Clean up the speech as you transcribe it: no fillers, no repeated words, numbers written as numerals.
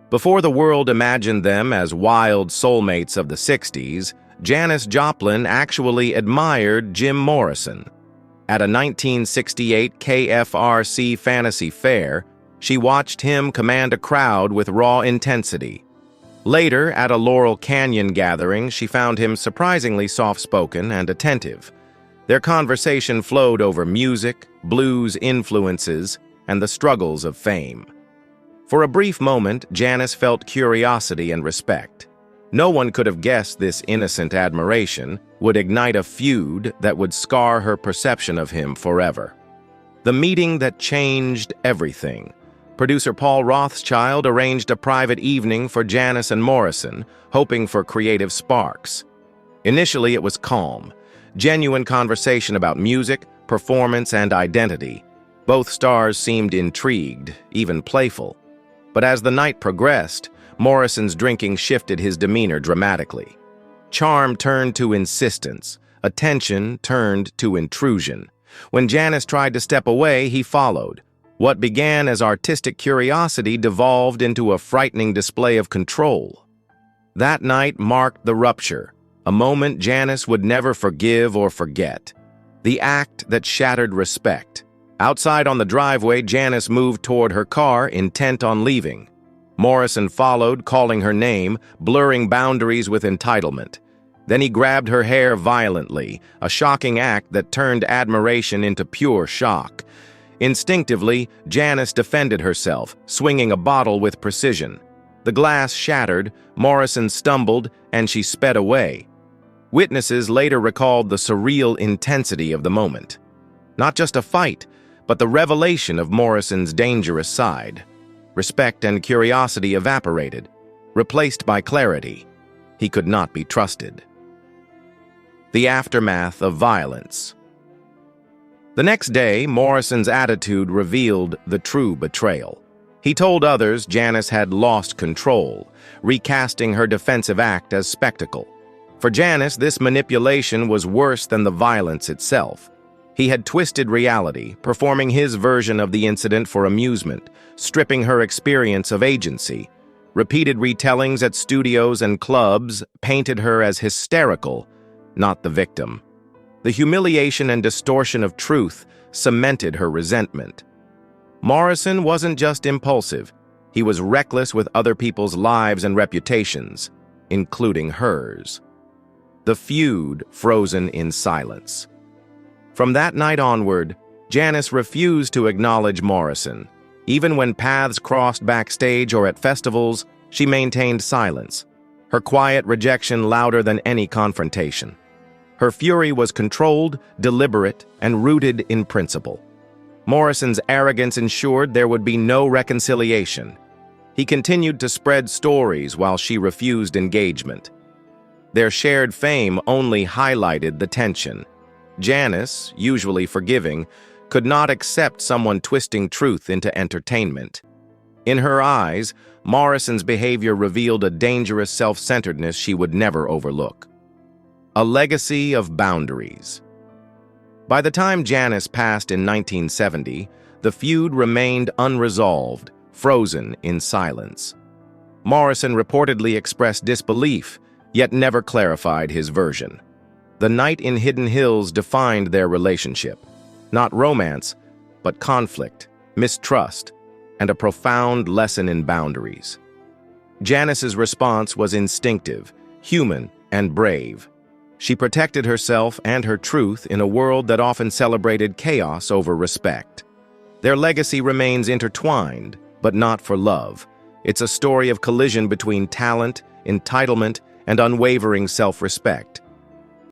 Before the world imagined them as wild soulmates of the 60s, Janis Joplin actually admired Jim Morrison. At a 1968 KFRC Fantasy Fair, she watched him command a crowd with raw intensity. Later, at a Laurel Canyon gathering, she found him surprisingly soft-spoken and attentive. Their conversation flowed over music, blues influences, and the struggles of fame. For a brief moment, Janis felt curiosity and respect. No one could have guessed this innocent admiration would ignite a feud that would scar her perception of him forever. The meeting that changed everything. Producer Paul Rothschild arranged a private evening for Janis and Morrison, hoping for creative sparks. Initially, it was calm, genuine conversation about music, performance, and identity. Both stars seemed intrigued, even playful. But as the night progressed, Morrison's drinking shifted his demeanor dramatically. Charm turned to insistence. Attention turned to intrusion. When Janis tried to step away, he followed. What began as artistic curiosity devolved into a frightening display of control. That night marked the rupture, a moment Janis would never forgive or forget. The act that shattered respect. Outside on the driveway, Janis moved toward her car, intent on leaving. Morrison followed, calling her name, blurring boundaries with entitlement. Then he grabbed her hair violently, a shocking act that turned admiration into pure shock. Instinctively, Janis defended herself, swinging a bottle with precision. The glass shattered, Morrison stumbled, and she sped away. Witnesses later recalled the surreal intensity of the moment. Not just a fight, but the revelation of Morrison's dangerous side. Respect and curiosity evaporated, replaced by clarity. He could not be trusted. The aftermath of violence. The next day, Morrison's attitude revealed the true betrayal. He told others Janis had lost control, recasting her defensive act as spectacle. For Janis, this manipulation was worse than the violence itself. He had twisted reality, performing his version of the incident for amusement, stripping her experience of agency. Repeated retellings at studios and clubs painted her as hysterical, not the victim. The humiliation and distortion of truth cemented her resentment. Morrison wasn't just impulsive. He was reckless with other people's lives and reputations, including hers. The feud frozen in silence. From that night onward, Janis refused to acknowledge Morrison. Even when paths crossed backstage or at festivals, she maintained silence, her quiet rejection louder than any confrontation. Her fury was controlled, deliberate, and rooted in principle. Morrison's arrogance ensured there would be no reconciliation. He continued to spread stories while she refused engagement. Their shared fame only highlighted the tension. Janis, usually forgiving, could not accept someone twisting truth into entertainment. In her eyes, Morrison's behavior revealed a dangerous self-centeredness she would never overlook. A legacy of boundaries. By the time Janis passed in 1970, the feud remained unresolved, frozen in silence. Morrison reportedly expressed disbelief, yet never clarified his version. The night in Hidden Hills defined their relationship. Not romance, but conflict, mistrust, and a profound lesson in boundaries. Janis's response was instinctive, human, and brave. She protected herself and her truth in a world that often celebrated chaos over respect. Their legacy remains intertwined, but not for love. It's a story of collision between talent, entitlement, and unwavering self-respect.